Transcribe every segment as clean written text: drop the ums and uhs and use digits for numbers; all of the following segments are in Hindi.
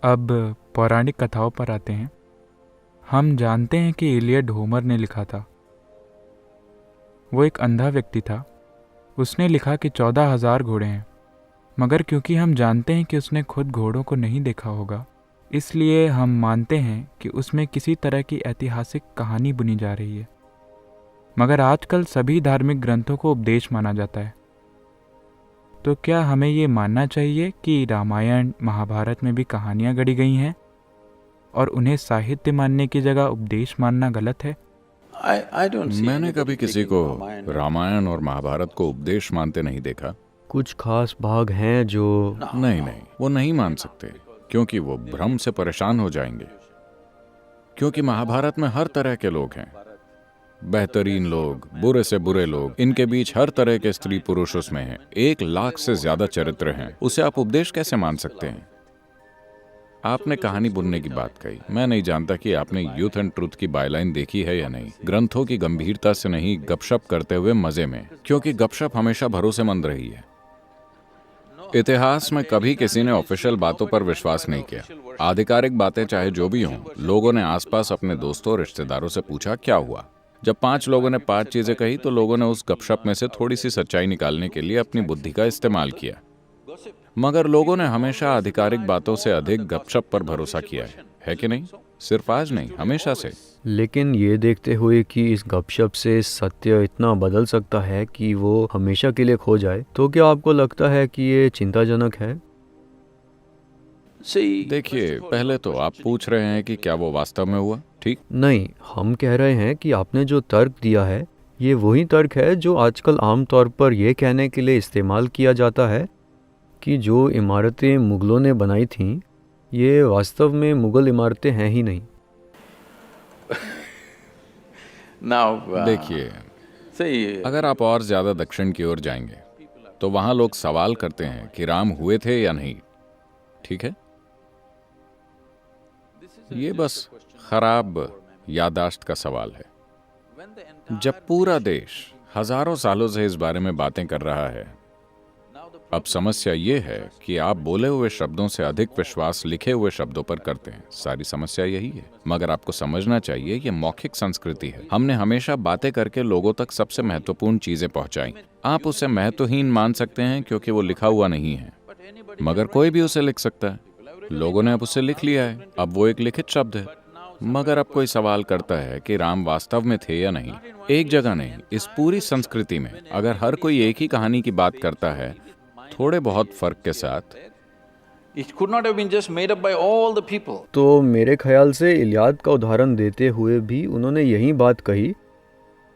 अब पौराणिक कथाओं पर आते हैं। हम जानते हैं कि इलियड होमर ने लिखा था। वो एक अंधा व्यक्ति था। उसने लिखा कि 14,000 घोड़े हैं, मगर क्योंकि हम जानते हैं कि उसने खुद घोड़ों को नहीं देखा होगा, इसलिए हम मानते हैं कि उसमें किसी तरह की ऐतिहासिक कहानी बुनी जा रही है। मगर आजकल सभी धार्मिक ग्रंथों को उपदेश माना जाता है। तो क्या हमें ये मानना चाहिए कि रामायण महाभारत में भी कहानियाँ गढ़ी गई हैं और उन्हें साहित्य मानने की जगह उपदेश मानना गलत है? मैंने कभी किसी को रामायण और महाभारत को उपदेश मानते नहीं देखा। कुछ खास भाग हैं जो नहीं, वो नहीं मान सकते, क्योंकि वो भ्रम से परेशान हो जाएंगे। क्योंकि महाभारत में हर तरह के लोग हैं, बेहतरीन लोग, बुरे से बुरे लोग, इनके बीच हर तरह के स्त्री पुरुष उसमें हैं। 1,00,000 से ज्यादा चरित्र हैं। उसे आप उपदेश कैसे मान सकते हैं? आपने कहानी बुनने की बात कही। मैं नहीं जानता कि आपने यूथ एंड ट्रूथ की बायलाइन देखी है या नहीं। ग्रंथों की गंभीरता से नहीं, गपशप करते हुए मजे में, क्योंकि गपशप हमेशा भरोसेमंद रही है। इतिहास में कभी किसी ने ऑफिशियल बातों पर विश्वास नहीं किया। आधिकारिक बातें चाहे जो भी हों, लोगों ने आसपास अपने दोस्तों और रिश्तेदारों से पूछा क्या हुआ। जब 5 लोगों ने 5 चीजें कही तो लोगों ने उस गपशप में से थोड़ी सी सच्चाई निकालने के लिए अपनी बुद्धि का इस्तेमाल किया। मगर लोगों ने हमेशा आधिकारिक बातों से अधिक गपशप पर भरोसा किया है कि नहीं? सिर्फ आज नहीं, हमेशा से। लेकिन ये देखते हुए कि इस गपशप से सत्य इतना बदल सकता है कि वो हमेशा के लिए खो जाए, तो क्या आपको लगता है कि ये चिंताजनक है? देखिए, पहले तो आप पूछ रहे हैं कि क्या वो वास्तव में हुआ, ठीक? नहीं, हम कह रहे हैं कि आपने जो तर्क दिया है, ये वही तर्क है जो आजकल आमतौर पर यह कहने के लिए इस्तेमाल किया जाता है कि जो इमारतें मुगलों ने बनाई थीं, ये वास्तव में मुगल इमारतें हैं ही नहीं। देखिए, अगर आप और ज्यादा दक्षिण की ओर जाएंगे तो वहां लोग सवाल करते हैं कि राम हुए थे या नहीं, ठीक है? ये बस खराब याददाश्त का सवाल है। जब पूरा देश हजारों सालों से इस बारे में बातें कर रहा है, अब समस्या ये है कि आप बोले हुए शब्दों से अधिक विश्वास लिखे हुए शब्दों पर करते हैं। सारी समस्या यही है। मगर आपको समझना चाहिए, ये मौखिक संस्कृति है। हमने हमेशा बातें करके लोगों तक सबसे महत्वपूर्ण चीजें पहुंचाई। आप उसे महत्वहीन मान सकते हैं क्योंकि वो लिखा हुआ नहीं है, मगर कोई भी उसे लिख सकता है। लोगों ने अब उसे लिख लिया है, अब वो एक लिखित शब्द है। मगर अब कोई सवाल करता है कि राम वास्तव में थे या नहीं। एक जगह नहीं, इस पूरी संस्कृति में अगर हर कोई एक ही कहानी की बात करता है, थोड़े बहुत फर्क के साथ, तो मेरे ख्याल से इलियाद का उदाहरण देते हुए भी उन्होंने यही बात कही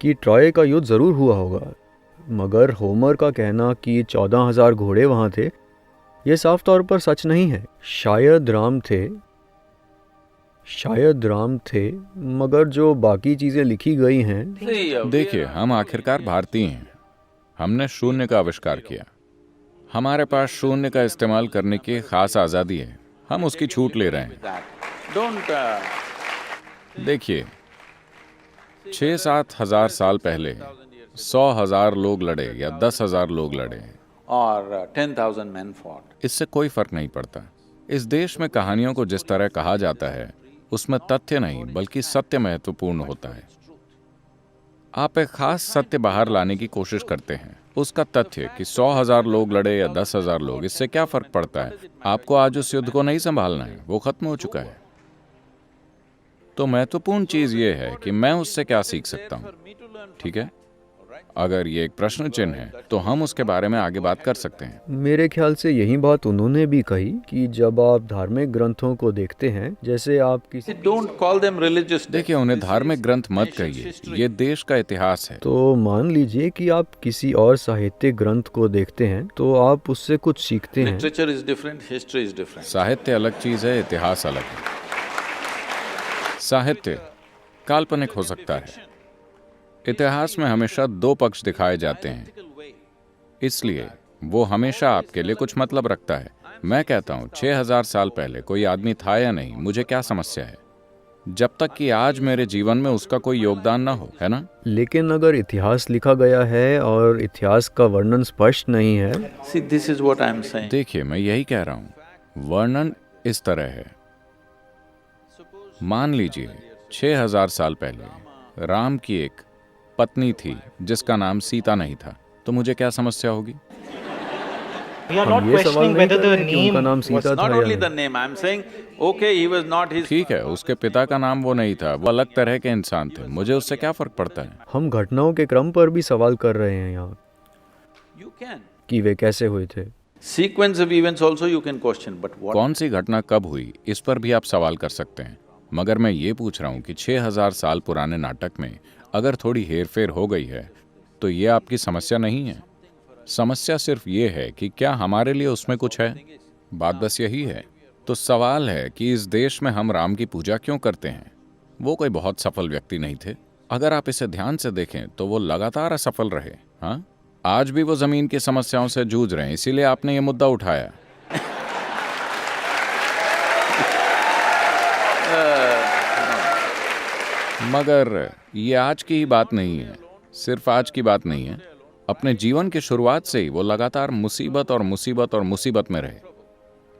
कि ट्रॉय का युद्ध ज़रूर हुआ होगा, मगर होमर का कहना कि 14,000 घोड़े वहाँ थे, ये साफ तौर पर सच नहीं है। शायद राम थे, मगर जो बाकी चीज़ें लिखी गई हैं। देखिए, हम आखिरकार भारतीय हैं। हमने शून्य का आविष्कार किया। हमारे पास शून्य का इस्तेमाल करने की खास आज़ादी है। हम उसकी छूट ले रहे हैं। देखिए, 6-7 हजार साल पहले 100,000 लोग लड़े या 10,000 लोग लड़े, or 10,000 men fought. इससे कोई फर्क नहीं पड़ता। इस देश में कहानियों को जिस तरह कहा जाता है, उसमें तथ्य नहीं बल्कि सत्य महत्वपूर्ण होता है। आप एक खास सत्य बाहर लाने की कोशिश करते हैं। उसका तथ्य कि 100,000 लोग लड़े या 10,000 लोग, इससे क्या फर्क पड़ता है? आपको आज उस युद्ध को नहीं संभालना है, वो खत्म हो चुका है। तो महत्वपूर्ण चीज ये है कि मैं उससे क्या सीख सकता हूँ, ठीक है? अगर ये एक प्रश्न चिन्ह है तो हम उसके बारे में आगे बात कर सकते हैं। मेरे ख्याल से यही बात उन्होंने भी कही कि जब आप धार्मिक ग्रंथों को देखते हैं, जैसे आप किसी Don't call them religious. देखिए, उन्हें धार्मिक ग्रंथ मत कहिए, ये देश का इतिहास है। तो मान लीजिए कि आप किसी और साहित्यिक ग्रंथ को देखते हैं, तो आप उससे कुछ सीखते हैं। Literature is different, history is different. साहित्य अलग चीज है, इतिहास अलग है। साहित्य काल्पनिक हो सकता है। इतिहास में हमेशा 2 पक्ष दिखाए जाते हैं, इसलिए वो हमेशा आपके लिए कुछ मतलब रखता है। मैं कहता हूँ 6,000 साल पहले कोई आदमी था या नहीं, मुझे क्या समस्या है, जब तक कि आज मेरे जीवन में उसका कोई योगदान ना हो, है ना? लेकिन अगर इतिहास लिखा गया है और इतिहास का वर्णन स्पष्ट नहीं है। See, this is what I am saying. देखिए, मैं यही कह रहा हूँ, वर्णन इस तरह है। मान लीजिए 6000 साल पहले राम की एक पत्नी थी जिसका नाम सीता नहीं था, तो मुझे क्या समस्या होगी? We are हम not ये सवाल questioning नहीं whether कर the रहे हैं कि उनका name नाम was सीता Not था या only the नहीं। name, I'm saying, okay, he was not his. ठीक है, उसके पिता का नाम वो नहीं था, वो अलग तरह के इंसान थे, मुझे उससे क्या फर्क पड़ता है? हम घटनाओं के क्रम पर भी सवाल कर रहे हैं यहाँ You can. कि वे कैसे हुए थे। Sequence of events also you can question, but what? कौन सी घटना कब हुई, इस पर भी आप सवाल कर सकते हैं, मगर मैं ये पूछ रहा हूँ कि 6000 साल पुराने नाटक में अगर थोड़ी हेरफेर हो गई है तो ये आपकी समस्या नहीं है। समस्या सिर्फ ये है कि क्या हमारे लिए उसमें कुछ है। बात बस यही है। तो सवाल है कि इस देश में हम राम की पूजा क्यों करते हैं। वो कोई बहुत सफल व्यक्ति नहीं थे। अगर आप इसे ध्यान से देखें तो वो लगातार असफल रहे। हाँ, आज भी वो जमीन की समस्याओं से जूझ रहे हैं, इसीलिए आपने ये मुद्दा उठाया। मगर ये आज की ही बात नहीं है, सिर्फ आज की बात नहीं है। अपने जीवन की शुरुआत से ही वो लगातार मुसीबत और मुसीबत और मुसीबत में रहे।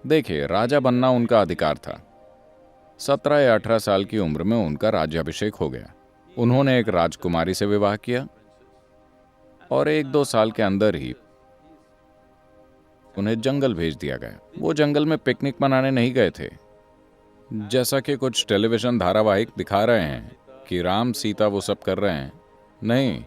देखिए, राजा बनना उनका अधिकार था। 17 या 18 साल की उम्र में उनका राज्याभिषेक हो गया। उन्होंने एक राजकुमारी से विवाह किया और 1-2 साल के अंदर ही उन्हें जंगल भेज दिया गया। वो जंगल में पिकनिक मनाने नहीं गए थे, जैसा कि कुछ टेलीविजन धारावाहिक दिखा रहे हैं कि राम सीता वो सब कर रहे हैं। नहीं,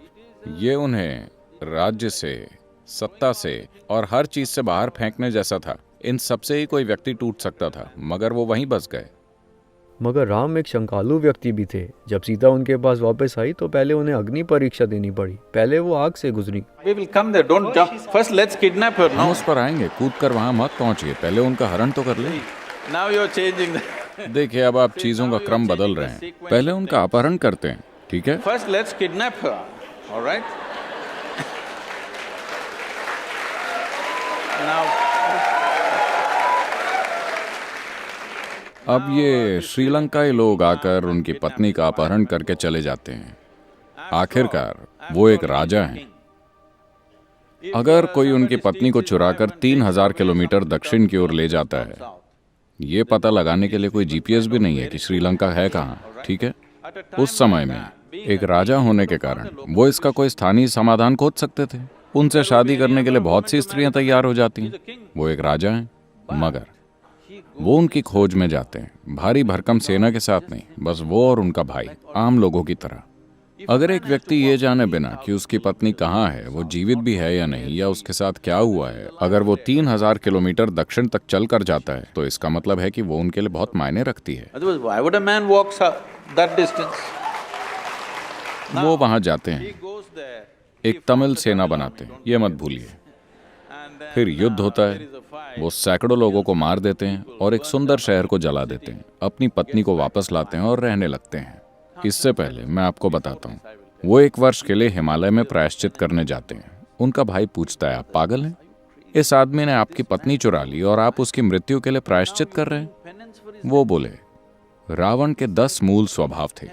ये उन्हें राज्य से, सत्ता से और हर चीज से बाहर फेंकने जैसा था। इन सबसे ही कोई व्यक्ति टूट सकता था, मगर वो वहीं बस गए। मगर राम एक शंकालु व्यक्ति भी थे। जब सीता उनके पास वापस आई तो पहले उन्हें अग्नि परीक्षा देनी पड़ी। पहले वो आग से गुजरी। We will come there, don't jump. First let's kidnap her, हम no? उस पर आएंगे, कूद कर वहां मत पहुंचिए, पहले उनका हरण तो कर ले। Now you're changing the… देखिए, अब आप चीजों का क्रम बदल रहे हैं। पहले उनका अपहरण करते हैं, ठीक है? First let's kidnap her, all right? Now… अब ये श्रीलंकाई लोग आकर उनकी पत्नी का अपहरण करके चले जाते हैं। आखिरकार वो एक राजा हैं। अगर कोई उनकी पत्नी को चुराकर 3000 किलोमीटर दक्षिण की ओर ले जाता है, ये पता लगाने के लिए कोई जीपीएस भी नहीं है कि श्रीलंका है कहाँ, ठीक है? उस समय में एक राजा होने के कारण वो इसका कोई स्थानीय समाधान खोज सकते थे। उनसे शादी करने के लिए बहुत सी स्त्रियां तैयार हो जाती हैं। वो एक राजा हैं, मगर वो उनकी खोज में जाते हैं, भारी भरकम सेना के साथ नहीं, बस वो और उनका भाई, आम लोगों की तरह। अगर एक व्यक्ति ये जाने बिना कि उसकी पत्नी कहाँ है, वो जीवित भी है या नहीं, या उसके साथ क्या हुआ है, अगर वो 3000 किलोमीटर दक्षिण तक चल कर जाता है, तो इसका मतलब है कि वो उनके लिए बहुत मायने रखती है। Otherwise, why would a man walk that distance? वो वहां जाते He हैं, goes there, एक तमिल सेना बनाते हैं, ये मत भूलिए। and then फिर युद्ध होता है, वो सैकड़ों लोगों को मार देते हैं और एक सुंदर शहर को जला देते हैं। अपनी पत्नी को वापस लाते हैं और रहने लगते हैं। इससे पहले मैं आपको बताता हूँ, वो 1 वर्ष के लिए हिमालय में प्रायश्चित करने जाते हैं। उनका भाई पूछता है, आप पागल हैं? इस आदमी ने आपकी पत्नी चुरा ली और आप उसकी मृत्यु के लिए प्रायश्चित कर रहे हैं? वो बोले, रावण के 10 मूल स्वभाव थे,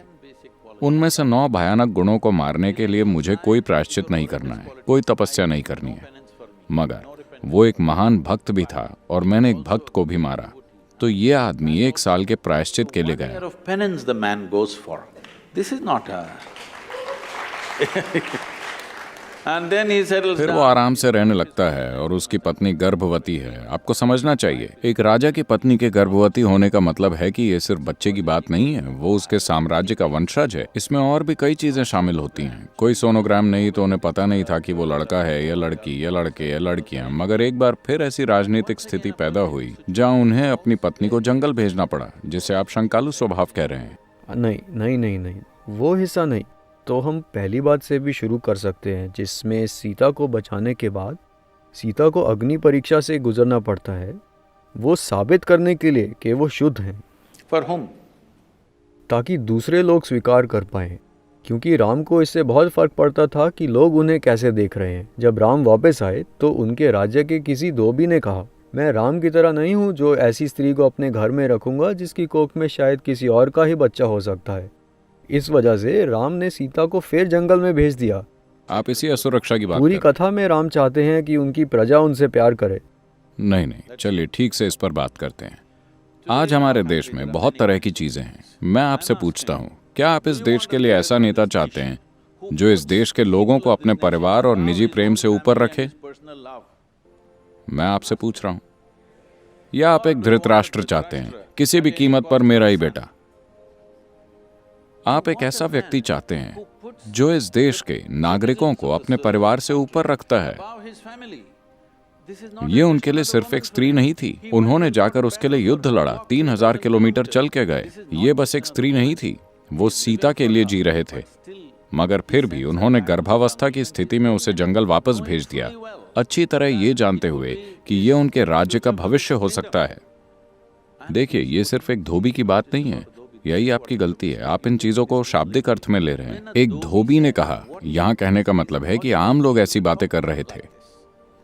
उनमें से 9 भयानक गुणों को मारने के लिए मुझे कोई प्रायश्चित नहीं करना है, कोई तपस्या नहीं करनी है। मगर वो एक महान भक्त भी था और मैंने एक भक्त को भी मारा, तो ये आदमी 1 साल के प्रायश्चित के लिए गया। year of penance the man goes for. This is not a… And then he settles फिर वो down. आराम से रहने लगता है और उसकी पत्नी गर्भवती है। आपको समझना चाहिए, एक राजा की पत्नी के गर्भवती होने का मतलब है कि ये सिर्फ बच्चे की बात नहीं है, वो उसके साम्राज्य का वंशज है। इसमें और भी कई चीजें शामिल होती हैं। कोई सोनोग्राम नहीं तो उन्हें पता नहीं था कि वो लड़का है या लड़की या लड़के या लड़कियां। मगर एक बार फिर ऐसी राजनीतिक स्थिति पैदा हुई जहाँ उन्हें अपनी पत्नी को जंगल भेजना पड़ा, जिसे आप शंकालु स्वभाव कह रहे हैं। नहीं नहीं नहीं नहीं, वो हिस्सा नहीं। तो हम पहली बात से भी शुरू कर सकते हैं, जिसमें सीता को बचाने के बाद सीता को अग्नि परीक्षा से गुजरना पड़ता है, वो साबित करने के लिए कि वो शुद्ध हैं, For whom? ताकि दूसरे लोग स्वीकार कर पाएं। क्योंकि राम को इससे बहुत फर्क पड़ता था कि लोग उन्हें कैसे देख रहे हैं। जब राम वापस आए तो उनके राज्य के किसी धोबी ने कहा, मैं राम की तरह नहीं हूँ जो ऐसी स्त्री को अपने घर में रखूंगा जिसकी कोख में शायद किसी और का ही बच्चा हो सकता है। इस वजह से राम ने सीता को फिर जंगल में भेज दिया। आप इसी असुरक्षा की बात पूरी कर रहे कथा में राम चाहते हैं कि उनकी प्रजा उनसे प्यार करे। हैं। नहीं नहीं, चलिए ठीक से इस पर बात करते हैं। आज हमारे देश में बहुत तरह की चीजें हैं। मैं आपसे पूछता हूँ, क्या आप इस देश के लिए ऐसा नेता चाहते हैं जो इस देश के लोगों को अपने परिवार और निजी प्रेम से ऊपर रखे? मैं आपसे पूछ रहा हूं। या आप एक धृतराष्ट्र चाहते हैं, किसी भी कीमत पर मेरा ही बेटा? आप एक ऐसा व्यक्ति चाहते हैं जो इस देश के नागरिकों को अपने परिवार से ऊपर रखता है। ये उनके लिए सिर्फ एक स्त्री नहीं थी, उन्होंने जाकर उसके लिए युद्ध लड़ा, 3000 किलोमीटर चल के गए। ये बस एक स्त्री नहीं थी, वो सीता के लिए जी रहे थे, मगर फिर भी उन्होंने गर्भावस्था की स्थिति में उसे जंगल वापस भेज दिया, अच्छी तरह ये जानते हुए कि ये उनके राज्य का भविष्य हो सकता है। देखिए, ये सिर्फ एक धोबी की बात नहीं है, यही आपकी गलती है। आप इन चीजों को शाब्दिक अर्थ में ले रहे हैं। एक धोबी ने कहा, यहां कहने का मतलब है कि आम लोग ऐसी बातें कर रहे थे।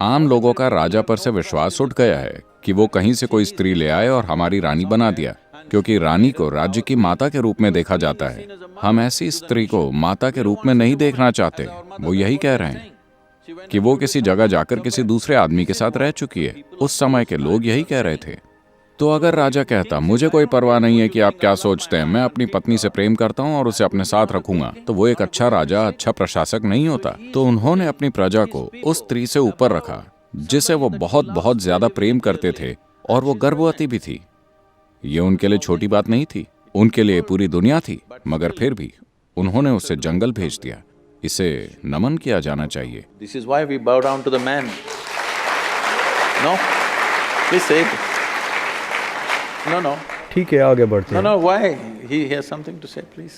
आम लोगों का राजा पर से विश्वास उठ गया है कि वो कहीं से कोई स्त्री ले आए और हमारी रानी बना दिया, क्योंकि रानी को राज्य की माता के रूप में देखा जाता है। हम ऐसी स्त्री को माता के रूप में नहीं देखना चाहते। वो यही कह रहे हैं कि वो किसी जगह जाकर किसी दूसरे आदमी के साथ रह चुकी है। उस समय के लोग यही कह रहे थे। तो अगर राजा कहता, मुझे कोई परवाह नहीं है कि आप क्या सोचते हैं, मैं अपनी पत्नी से प्रेम करता हूं और उसे अपने साथ रखूंगा, तो वो एक अच्छा राजा, अच्छा प्रशासक नहीं होता। तो उन्होंने अपनी प्रजा को उस स्त्री से ऊपर रखा जिसे वो बहुत बहुत ज्यादा प्रेम करते थे, और वो गर्भवती भी थी। ये उनके लिए छोटी बात नहीं थी, उनके लिए पूरी दुनिया थी, मगर फिर भी उन्होंने उसे जंगल भेज दिया। इसे नमन किया जाना चाहिए। This is why we bow down to the man. No? Please say it. No. ठीक है, आगे बढ़ते हैं। No, why? He has something to say, please.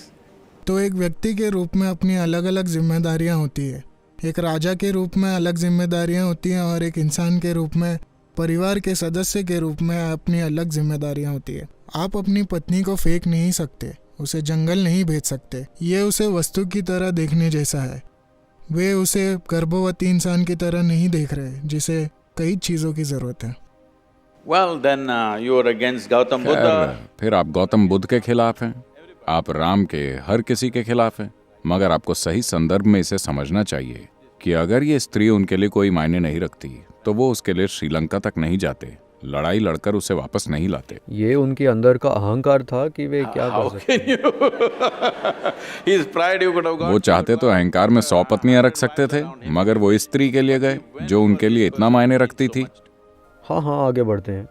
तो एक व्यक्ति के रूप में अपनी अलग अलग जिम्मेदारियां होती है। एक राजा के रूप में अलग जिम्मेदारियां होती हैं और एक इंसान के रूप में, परिवार के सदस्य के रूप में अपनी अलग जिम्मेदारियां होती है। आप अपनी पत्नी को फेंक नहीं सकते, उसे जंगल नहीं भेज सकते। ये उसे वस्तु की तरह देखने जैसा है। वे उसे गर्भवती इंसान की तरह नहीं देख रहे जिसे कई चीज़ों की ज़रूरत है। Well, then you are against Gautam Buddha. फिर आप गौतम बुद्ध के खिलाफ हैं, आप राम के हर किसी के खिलाफ हैं। मगर आपको सही संदर्भ में इसे समझना चाहिए कि अगर ये स्त्री उनके लिए कोई मायने नहीं रखती तो वो उसके लिए श्रीलंका तक नहीं जाते, लड़ाई लड़कर उसे वापस नहीं लाते। ये उनके अंदर का अहंकार था कि वे क्या कर सकते हैं। His pride you could have got. वो चाहते तो अहंकार में 100 पत्नियां रख सकते थे, मगर वो इस स्त्री के लिए गए जो उनके लिए इतना मायने रखती थी। हाँ, आगे बढ़ते हैं।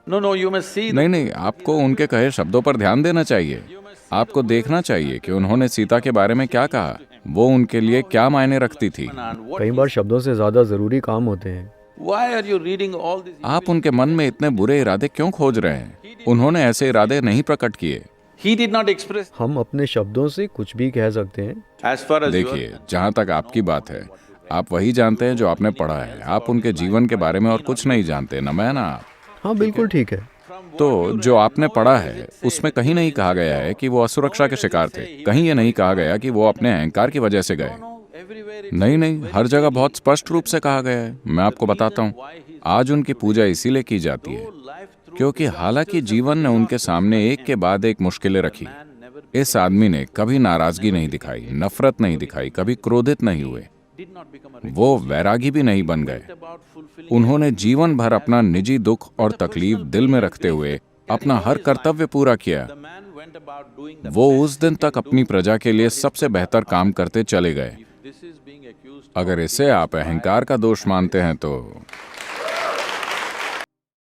No, you must see. नहीं, आपको उनके कहे शब्दों पर ध्यान देना चाहिए। आपको देखना चाहिए कि उन्होंने सीता के बारे में क्या कहा, वो उनके लिए क्या मायने रखती थी। कई बार शब्दों से ज्यादा जरूरी काम होते हैं। Why are you reading all this? आप उनके मन में इतने बुरे इरादे क्यों खोज रहे हैं? उन्होंने ऐसे इरादे नहीं प्रकट किए। He did not express. हम अपने शब्दों से कुछ भी कह सकते हैं। As far as देखिए, जहाँ तक आपकी बात है, आप वही जानते हैं जो आपने पढ़ा है। आप उनके जीवन के बारे में और कुछ नहीं जानते, न मैं ना आप। हाँ, बिल्कुर ठीक है। तो जो आपने पढ़ा है उसमें कहीं नहीं कहा गया है कि वो असुरक्षा के शिकार थे। कहीं ये नहीं कहा गया कि वो अपने अहंकार की वजह से गए। नहीं, हर जगह बहुत स्पष्ट रूप से कहा गया है। मैं आपको बताता हूँ, आज उनकी पूजा इसीलिए की जाती है क्योंकि हालांकि जीवन ने उनके सामने एक के बाद एक मुश्किलें रखी, इस आदमी ने कभी नाराजगी नहीं दिखाई, नफरत नहीं दिखाई, कभी क्रोधित नहीं हुए, वो वैरागी भी नहीं बन गए। उन्होंने जीवन भर अपना निजी दुख और तकलीफ दिल में रखते हुए अपना हर कर्तव्य पूरा किया। वो उस दिन तक अपनी प्रजा के लिए सबसे बेहतर काम करते चले गए। अगर इसे आप अहंकार का दोष मानते हैं तो